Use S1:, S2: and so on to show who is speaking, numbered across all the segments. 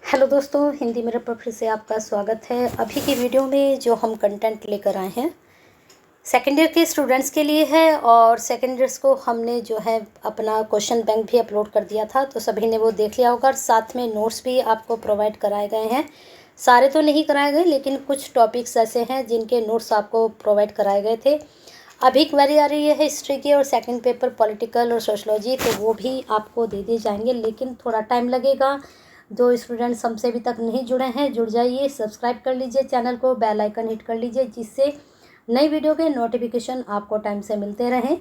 S1: Hello दोस्तों, हिंदी मेरे पर फिर से आपका स्वागत है। अभी की वीडियो में जो हम कंटेंट लेकर आए हैं सेकेंड ईयर के स्टूडेंट्स के लिए है। और सेकेंड ईयर्स को हमने जो है अपना क्वेश्चन बैंक भी अपलोड कर दिया था, तो सभी ने वो देख लिया होगा। और साथ में नोट्स भी आपको प्रोवाइड कराए गए हैं। सारे तो नहीं कराए गए, लेकिन कुछ टॉपिक्स ऐसे हैं जिनके नोट्स आपको प्रोवाइड कराए गए थे। अभी क्वेरी आ रही है हिस्ट्री की और सेकंड पेपर पॉलिटिकल और सोशलॉजी, तो वो भी आपको दे दिए जाएंगे, लेकिन थोड़ा टाइम लगेगा। जो स्टूडेंट्स हमसे अभी तक नहीं जुड़े हैं, जुड़ जाइए, सब्सक्राइब कर लीजिए चैनल को, बेल आइकन हिट कर लीजिए, जिससे नई वीडियो के नोटिफिकेशन आपको टाइम से मिलते रहें।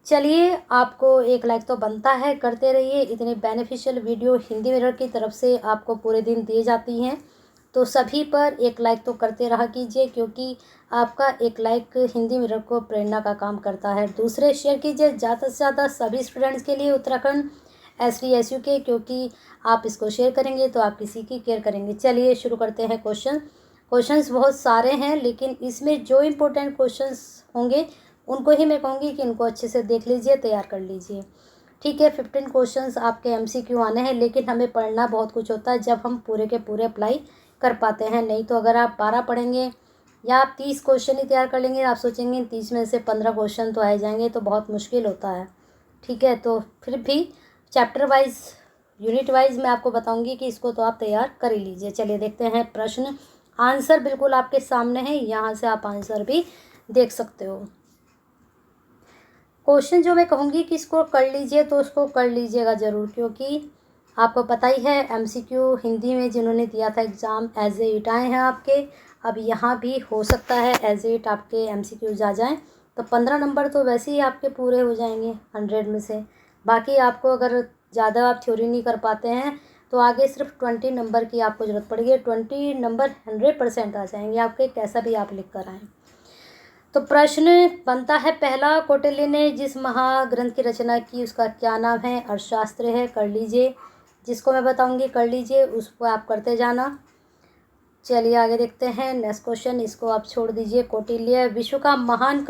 S1: चलिए, आपको एक लाइक तो बनता है, करते रहिए। इतनी बेनिफिशियल वीडियो हिंदी मिरर की तरफ से आपको पूरे दिन दी जाती हैं, तो सभी पर एक लाइक तो करते रहा कीजिए, क्योंकि आपका एक लाइक हिंदी मिरर को प्रेरणा का काम करता है। दूसरे शेयर कीजिए ज़्यादा से ज़्यादा सभी स्टूडेंट्स के लिए, उत्तराखंड ST SU के, क्योंकि आप इसको शेयर करेंगे तो आप किसी की केयर करेंगे। चलिए शुरू करते हैं। क्वेश्चंस बहुत सारे हैं, लेकिन इसमें जो इम्पोर्टेंट क्वेश्चंस होंगे उनको ही मैं कहूँगी कि इनको अच्छे से देख लीजिए, तैयार कर लीजिए। ठीक है, 15 क्वेश्चंस आपके MCQ आने हैं, लेकिन हमें पढ़ना बहुत कुछ होता है जब हम पूरे के पूरे अप्लाई कर पाते हैं। नहीं तो अगर आप 12 पढ़ेंगे या आप 30 क्वेश्चन ही तैयार कर लेंगे, आप सोचेंगे 30 में से 15 क्वेश्चन तो आ जाएंगे, तो बहुत मुश्किल होता है। ठीक है, तो फिर भी चैप्टर वाइज, यूनिट वाइज मैं आपको बताऊंगी कि इसको तो आप तैयार कर ही लीजिए। चलिए देखते हैं प्रश्न। आंसर बिल्कुल आपके सामने है, यहाँ से आप आंसर भी देख सकते हो। क्वेश्चन जो मैं कहूँगी कि इसको कर लीजिए, तो उसको कर लीजिएगा ज़रूर, क्योंकि आपको पता ही है MCQ हिंदी में जिन्होंने दिया था एग्ज़ाम एज ए इट आए हैं आपके। अब यहाँ भी हो सकता है एज ए इट आपके MCQ आ जाएँ, तो 15 नंबर तो वैसे ही आपके पूरे हो जाएंगे 100 में से। बाकी आपको अगर ज़्यादा आप थ्योरी नहीं कर पाते हैं, तो आगे सिर्फ 20 नंबर की आपको ज़रूरत पड़ेगी। 20 नंबर 100% आ जाएंगे आपके, कैसा भी आप लिख कर आएँ। तो प्रश्न बनता है पहला, कौटिल्य ने जिस महाग्रंथ की रचना की उसका क्या नाम है? अर्थशास्त्र है, कर लीजिए। जिसको मैं बताऊंगी कर लीजिए, उसको आप करते जाना। चलिए आगे देखते हैं नेक्स्ट क्वेश्चन, इसको आप छोड़ दीजिए। कौटिल्य विश्व का महान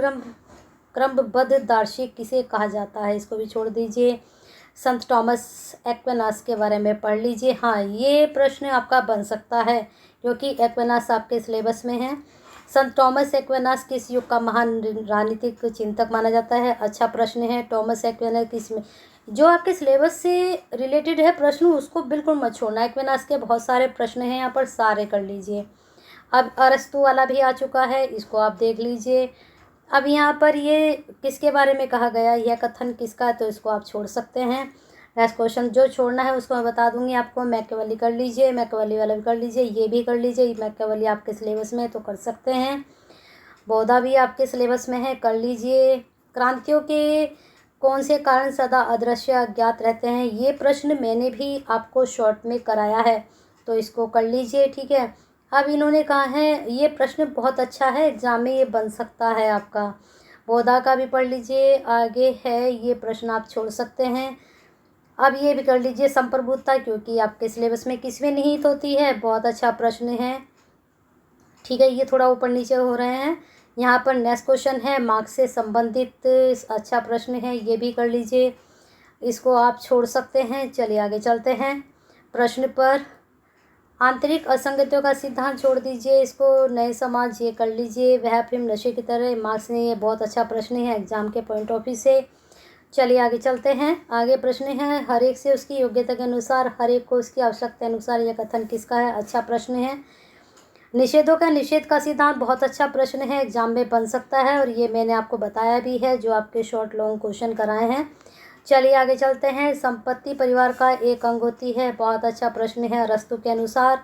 S1: क्रमबद्ध दार्शनिक किसे कहा जाता है? इसको भी छोड़ दीजिए। संत थॉमस एक्विनास के बारे में पढ़ लीजिए। हाँ, ये प्रश्न आपका बन सकता है, क्योंकि एक्विनास आपके सिलेबस में है। संत थॉमस एक्विनास किस युग का महान राजनीतिक चिंतक माना जाता है? अच्छा प्रश्न है। थॉमस एक्विनास किस में, जो आपके सिलेबस से रिलेटेड है प्रश्न, उसको बिल्कुल मत छोड़ना। एक्विनास के बहुत सारे प्रश्न हैं यहाँ पर, सारे कर लीजिए। अब अरस्तु वाला भी आ चुका है, इसको आप देख लीजिए। अब यहाँ पर ये किसके बारे में कहा गया, यह कथन किसका है, तो इसको आप छोड़ सकते हैं। नेक्स्ट क्वेश्चन जो छोड़ना है उसको मैं बता दूंगी आपको। मैकियावेली कर लीजिए, मैकियावेली वाला भी कर लीजिए, ये भी कर लीजिए। मैकियावेली आपके सिलेबस में है तो कर सकते हैं। बौद्धा भी आपके सिलेबस में है, कर लीजिए। क्रांतियों के कौन से कारण सदा अदृश्य अज्ञात रहते हैं? ये प्रश्न मैंने भी आपको शॉर्ट में कराया है, तो इसको कर लीजिए। ठीक है, अब इन्होंने कहा है, ये प्रश्न बहुत अच्छा है, एग्जाम में ये बन सकता है आपका। बौद्धा का भी पढ़ लीजिए, आगे है ये प्रश्न आप छोड़ सकते हैं। अब ये भी कर लीजिए संप्रभुता, क्योंकि आपके सिलेबस में किसमें निहित होती है, बहुत अच्छा प्रश्न है। ठीक है, ये थोड़ा ऊपर नीचे हो रहे हैं। यहाँ पर नेक्स्ट क्वेश्चन है मार्क्स से संबंधित, अच्छा प्रश्न है, ये भी कर लीजिए, इसको आप छोड़ सकते हैं। चलिए आगे चलते हैं प्रश्न पर। आंतरिक असंगतियों का सिद्धांत छोड़ दीजिए, इसको नए समाज ये कर लीजिए। वह फिल्म नशे की तरह, मार्क्स ने, ये बहुत अच्छा प्रश्न है एग्जाम के पॉइंट ऑफ व्यू से। चलिए आगे चलते हैं। आगे प्रश्न है, हर एक से उसकी योग्यता के अनुसार, हर एक को उसकी आवश्यकता अनुसार यह कथन किसका है? अच्छा प्रश्न है। निषेधों का निषेध का सिद्धांत, बहुत अच्छा प्रश्न है, एग्जाम में बन सकता है, और ये मैंने आपको बताया भी है जो आपके शॉर्ट लॉन्ग क्वेश्चन कराए हैं। चलिए आगे चलते हैं। संपत्ति परिवार का एक अंग होती है, बहुत अच्छा प्रश्न है अरस्तु के अनुसार।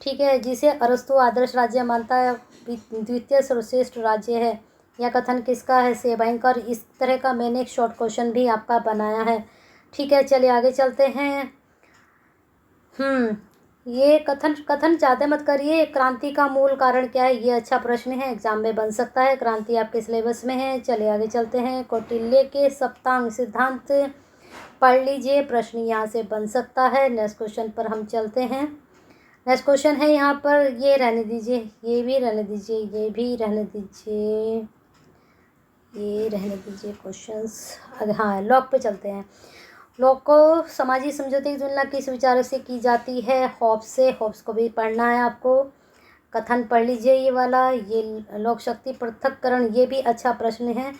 S1: ठीक है, जिसे अरस्तु आदर्श राज्य मानता है, द्वितीय सर्वश्रेष्ठ राज्य है, यह कथन किसका है? सेवाइंकर। इस तरह का मैंने एक शॉर्ट क्वेश्चन भी आपका बनाया है। ठीक है, चलिए आगे चलते हैं। ये कथन कथन ज़्यादा मत करिए। क्रांति का मूल कारण क्या है? ये अच्छा प्रश्न है, एग्जाम में बन सकता है, क्रांति आपके सिलेबस में है। चलिए आगे चलते हैं। कौटिल्य के सप्तांग सिद्धांत पढ़ लीजिए, प्रश्न यहाँ से बन सकता है। नेक्स्ट क्वेश्चन पर हम चलते हैं। नेक्स्ट क्वेश्चन है यहाँ पर, ये रहने दीजिए, ये भी रहने दीजिए, ये भी रहने दीजिए, ये रहने दीजिए क्वेश्चंस। हाँ, लॉक पे चलते हैं। लोग को सामाजिक समझौते की तुलना किस विचारों से की जाती है? हॉब्स से। हॉब्स को भी पढ़ना है आपको। कथन पढ़ लीजिए ये वाला। ये लोक शक्ति पृथक्करण, ये भी अच्छा प्रश्न है।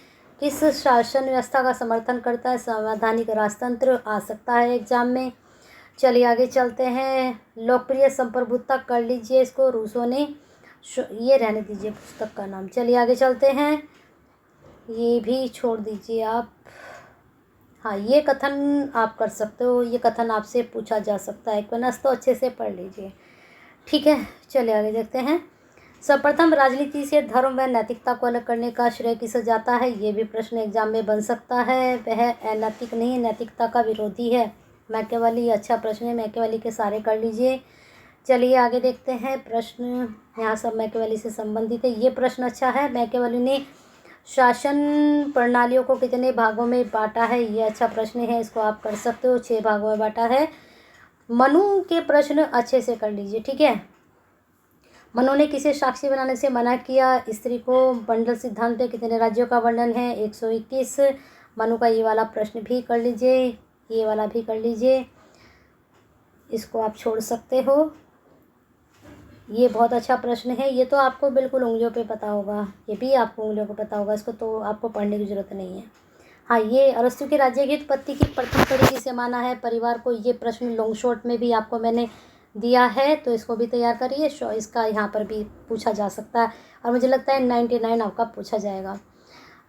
S1: किस शासन व्यवस्था का समर्थन करता है? संवैधानिक राजतंत्र आ सकता है एग्जाम में। चलिए आगे चलते हैं। लोकप्रिय संप्रभुता कर लीजिए इसको, रूसो ने। ये रहने दीजिए पुस्तक का नाम। चलिए आगे चलते हैं, ये भी छोड़ दीजिए आप। हाँ, ये कथन आप कर सकते हो, ये कथन आपसे पूछा जा सकता है। इक्विनस तो अच्छे से पढ़ लीजिए, ठीक है। चलिए आगे देखते हैं। सर्वप्रथम राजनीति से धर्म व नैतिकता को अलग करने का श्रेय किसे जाता है? ये भी प्रश्न एग्जाम में बन सकता है। वह अनैतिक नहीं, नैतिकता का विरोधी है। मैकियावेली, अच्छा प्रश्न है। मैकियावेली के सारे कर लीजिए। चलिए आगे देखते हैं प्रश्न। यहाँ सब मैकियावेली से संबंधित है। ये प्रश्न अच्छा है। मैकियावेली ने शासन प्रणालियों को कितने भागों में बांटा है? ये अच्छा प्रश्न है, इसको आप कर सकते हो। 6 भागों में बांटा है। मनु के प्रश्न अच्छे से कर लीजिए, ठीक है। मनु ने किसे साक्षी बनाने से मना किया? स्त्री को। बंडल सिद्धांत पे कितने राज्यों का वर्णन है? 121। मनु का ये वाला प्रश्न भी कर लीजिए, ये वाला भी कर लीजिए, इसको आप छोड़ सकते हो। ये बहुत अच्छा प्रश्न है। ये तो आपको बिल्कुल उंगलियों पे पता होगा, ये भी आपको उंगलियों को पता होगा, इसको तो आपको पढ़ने की ज़रूरत नहीं है। हाँ, ये अरस्तु के राज्य की उत्पत्ति की प्रथम कड़ी किसे माना है? परिवार को। ये प्रश्न लॉन्ग शॉर्ट में भी आपको मैंने दिया है, तो इसको भी तैयार करिए। इसका यहाँ पर भी पूछा जा सकता है, और मुझे लगता है 99 आपका पूछा जाएगा।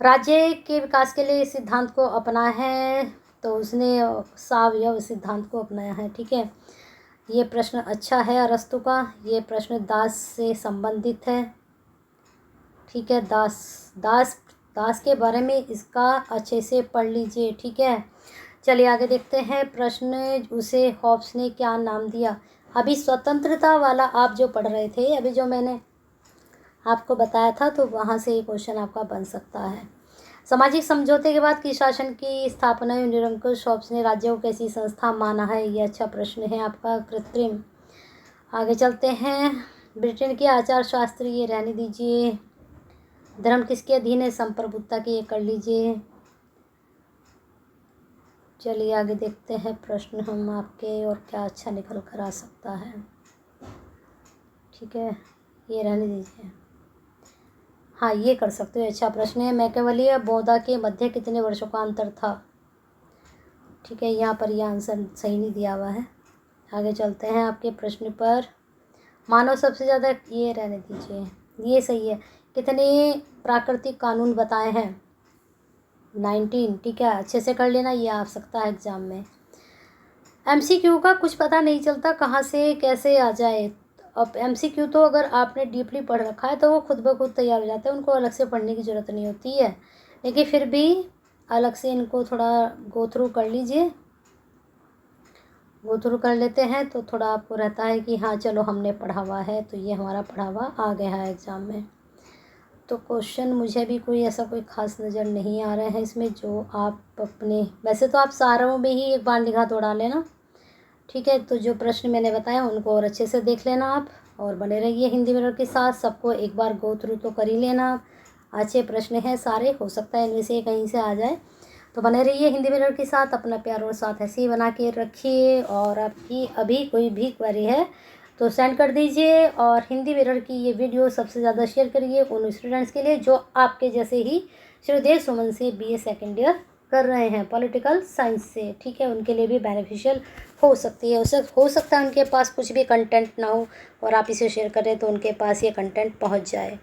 S1: राज्य के विकास के लिए इस सिद्धांत को अपना है, तो उसने सावयव सिद्धांत को अपनाया है, ठीक है। ये प्रश्न अच्छा है अरस्तु का। ये प्रश्न दास से संबंधित है, ठीक है। दास के बारे में इसका अच्छे से पढ़ लीजिए, ठीक है। चलिए आगे देखते हैं प्रश्न। उसे हॉब्स ने क्या नाम दिया? अभी स्वतंत्रता वाला आप जो पढ़ रहे थे, अभी जो मैंने आपको बताया था, तो वहाँ से ये क्वेश्चन आपका बन सकता है। सामाजिक समझौते के बाद किस शासन की स्थापना हुई? निरंकुश। हॉब्स ने राज्य को कैसी संस्था माना है? ये अच्छा प्रश्न है आपका। कृत्रिम। आगे चलते हैं। ब्रिटेन के आचार शास्त्र, ये रहने दीजिए। धर्म किसके अधीन है? संप्रभुता की, ये कर लीजिए। चलिए आगे देखते हैं प्रश्न हम आपके, और क्या अच्छा निकल कर आ सकता है, ठीक है। ये रहने दीजिए। हाँ, ये कर सकते हो, अच्छा प्रश्न है। मैकियावेली और बौद्धा के मध्य कितने वर्षों का अंतर था? ठीक है, यहाँ पर यह आंसर सही नहीं दिया हुआ है। आगे चलते हैं आपके प्रश्न पर। मानव सबसे ज़्यादा, ये रहने दीजिए, ये सही है। कितने प्राकृतिक कानून बताए हैं? 19, ठीक है। अच्छे से कर लेना, ये आ सकता है एग्ज़ाम में। MCQ का कुछ पता नहीं चलता कहाँ से कैसे आ जाए। अब MCQ तो अगर आपने डीपली पढ़ रखा है तो वो खुद ब खुद तैयार हो जाते हैं, उनको अलग से पढ़ने की ज़रूरत नहीं होती है। लेकिन फिर भी अलग से इनको थोड़ा गो थ्रू कर लीजिए। गो थ्रू कर लेते हैं तो थोड़ा आपको रहता है कि हाँ चलो हमने पढ़ा हुआ है, तो ये हमारा पढ़ा हुआ आ गया है एग्ज़ाम में। तो क्वेश्चन मुझे भी कोई ऐसा कोई ख़ास नज़र नहीं आ रहे हैं इसमें, जो आप अपने, वैसे तो आप सारों में ही एक बार निगाह दौड़ा लेना, ठीक है। तो जो प्रश्न मैंने बताया उनको और अच्छे से देख लेना आप, और बने रहिए हिंदी मिरर के साथ। सबको एक बार गो थ्रू तो कर ही लेना आप। अच्छे प्रश्न हैं सारे, हो सकता है इनमें से कहीं से आ जाए, तो बने रहिए हिंदी मिरर के साथ। अपना प्यार और साथ ऐसे ही बना के रखिए, और आपकी अभी कोई भी क्वेरी है तो सेंड कर दीजिए। और हिंदी मिरर की ये वीडियो सबसे ज़्यादा शेयर करिए उन स्टूडेंट्स के लिए जो आपके जैसे ही श्रीदेव सुमन से BA सेकेंड ईयर कर रहे हैं पॉलिटिकल साइंस से, ठीक है। उनके लिए भी बेनिफिशियल हो सकती है। उसे हो सकता है उनके पास कुछ भी कंटेंट ना हो और आप इसे शेयर करें तो उनके पास ये कंटेंट पहुंच जाए।